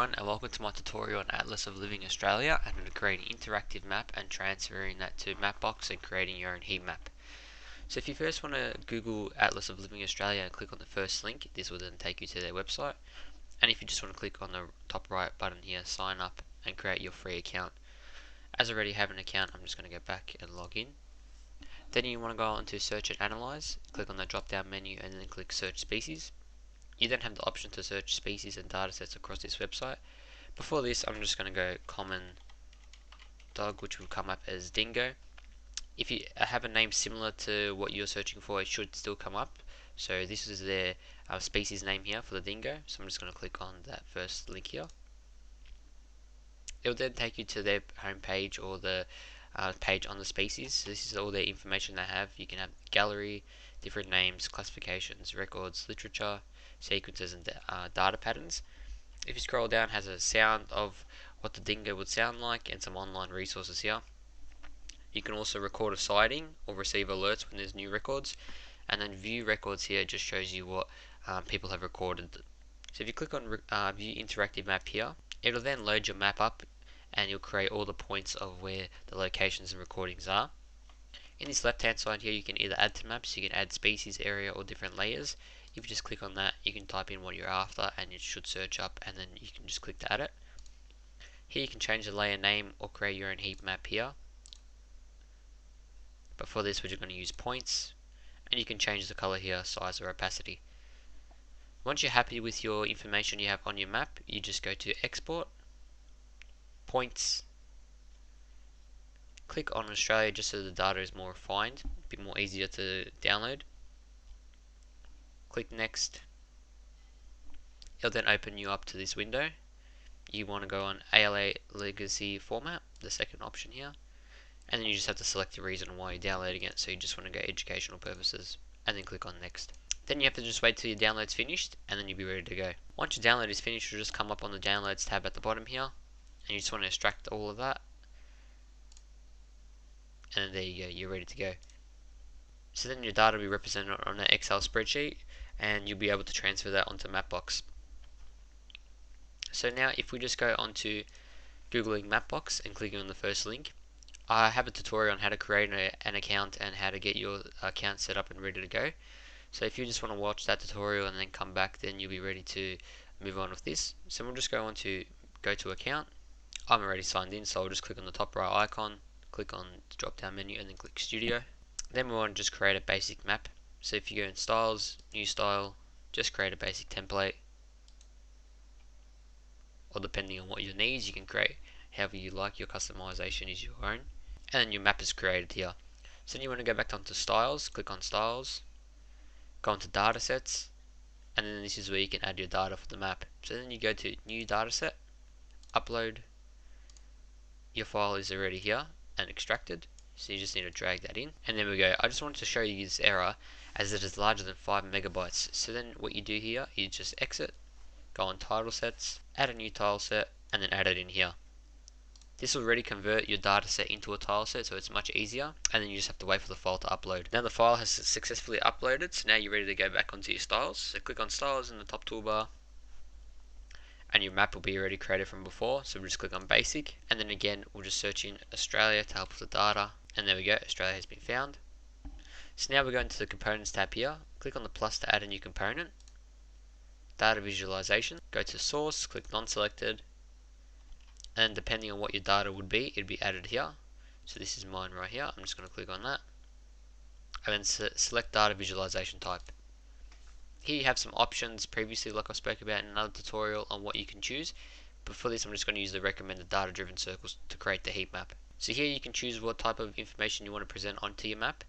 everyone, and welcome to my tutorial on Atlas of Living Australia and on creating an interactive map and transferring that to MapBox and creating your own heat map. So if you first want to Google Atlas of Living Australia and click on the first link, this will then take you to their website. And if you just want to click on the top right button here, sign up and create your free account. As I already have an account, I'm just going to go back and log in. Then you want to go on to search and analyze, click on the drop down menu and then click search species. You then have the option to search species and datasets across this website. Before this, I'm just going to go common dog, which will come up as dingo. If you have a name similar to what you're searching for, it should still come up. So this is their species name here for the dingo. So I'm just going to click on that first link here. It will then take you to their home page or the page on the species. So this is all their information they have. You can have gallery, different names, classifications, records, literature, sequences, and data patterns. If you scroll down, it has a sound of what the dingo would sound like and some online resources here. You can also record a sighting or receive alerts when there's new records, and then view records here just shows you what people have recorded. So if you click on view interactive map here, it'll then load your map up and you'll create all the points of where the locations and recordings are. In this left hand side here, you can either add to maps, you can add species, area, or different layers. If you just click on that, you can type in what you're after and it should search up, and then you can just click to add it. Here you can change the layer name or create your own heat map here. But for this, we're just going to use points, and you can change the color here, size or opacity. Once you're happy with your information you have on your map, you just go to export, points, click on Australia just so the data is more refined, a bit more easier to download. Click next. It'll then open you up to this window. You want to go on ALA legacy format, the second option here, and then you just have to select the reason why you're downloading it. So you just want to go educational purposes and then click on next. Then you have to just wait till your download's finished and then you'll be ready to go. Once your download is finished, you'll just come up on the downloads tab at the bottom here, and you just want to extract all of that, and there you go, you're ready to go. So then your data will be represented on an Excel spreadsheet and you'll be able to transfer that onto MapBox. So now if we just go onto googling MapBox and clicking on the first link, I have a tutorial on how to create an account and how to get your account set up and ready to go. So if you just want to watch that tutorial and then come back, then you'll be ready to move on with this. So we'll just go on to go to account. I'm already signed in, so I'll just click on the top right icon, click on the drop down menu and then click studio. Then we want to just create a basic map. So if you go in styles, new style, just create a basic template, or depending on what your needs, you can create however you like. Your customization is your own, and then your map is created here. So then you want to go back onto styles, click on styles, go onto datasets, and then this is where you can add your data for the map. So then you go to new dataset, upload. Your file is already here and extracted, so you just need to drag that in, and then we go. I just wanted to show you this error as it is larger than 5 megabytes. So then what you do here is just exit, go on title sets, add a new tile set, and then add it in here. This will already convert your data set into a tile set, so it's much easier, and then you just have to wait for the file to upload. Now the file has successfully uploaded, so now you're ready to go back onto your styles. So click on styles in the top toolbar, and your map will be already created from before. So we'll just click on basic, and then again we'll just search in Australia to help with the data, and there we go, Australia has been found. So now we're going to the components tab here, click on the plus to add a new component, data visualization, go to source, click non-selected, and depending on what your data would be, it'd be added here. So this is mine right here. I'm just going to click on that, and then select data visualization type. Here you have some options previously, like I spoke about in another tutorial, on what you can choose. But for this, I'm just going to use the recommended data driven circles to create the heat map. So here you can choose what type of information you want to present onto your map.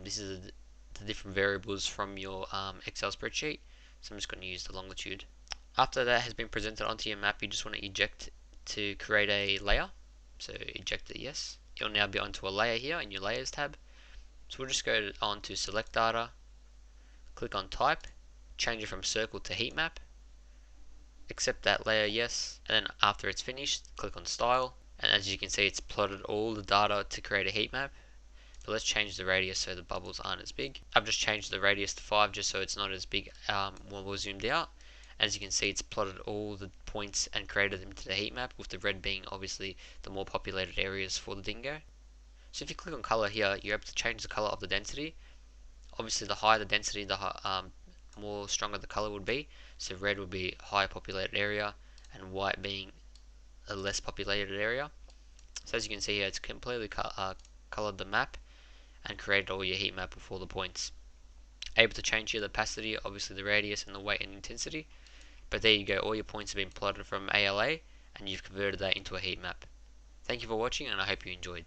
This is the different variables from your Excel spreadsheet. So I'm just going to use the longitude. After that has been presented onto your map, you just want to eject to create a layer. So eject it, yes. You'll now be onto a layer here in your layers tab. So we'll just go on to select data, click on type, change it from circle to heat map, accept that layer, yes, and then after it's finished, click on style, and as you can see, it's plotted all the data to create a heat map. But let's change the radius so the bubbles aren't as big. I've just changed the radius to 5 just so it's not as big when we're zoomed out, As you can see, it's plotted all the points and created them to the heat map, with the red being obviously the more populated areas for the dingo. So if you click on color here, you're able to change the color of the density. Obviously, the higher the density, the more stronger the color would be. So red would be a higher populated area, and white being a less populated area. So as you can see here, it's completely colored the map and created all your heat map with all the points. Able to change your opacity, obviously the radius and the weight and intensity. But there you go, all your points have been plotted from ALA, and you've converted that into a heat map. Thank you for watching, and I hope you enjoyed.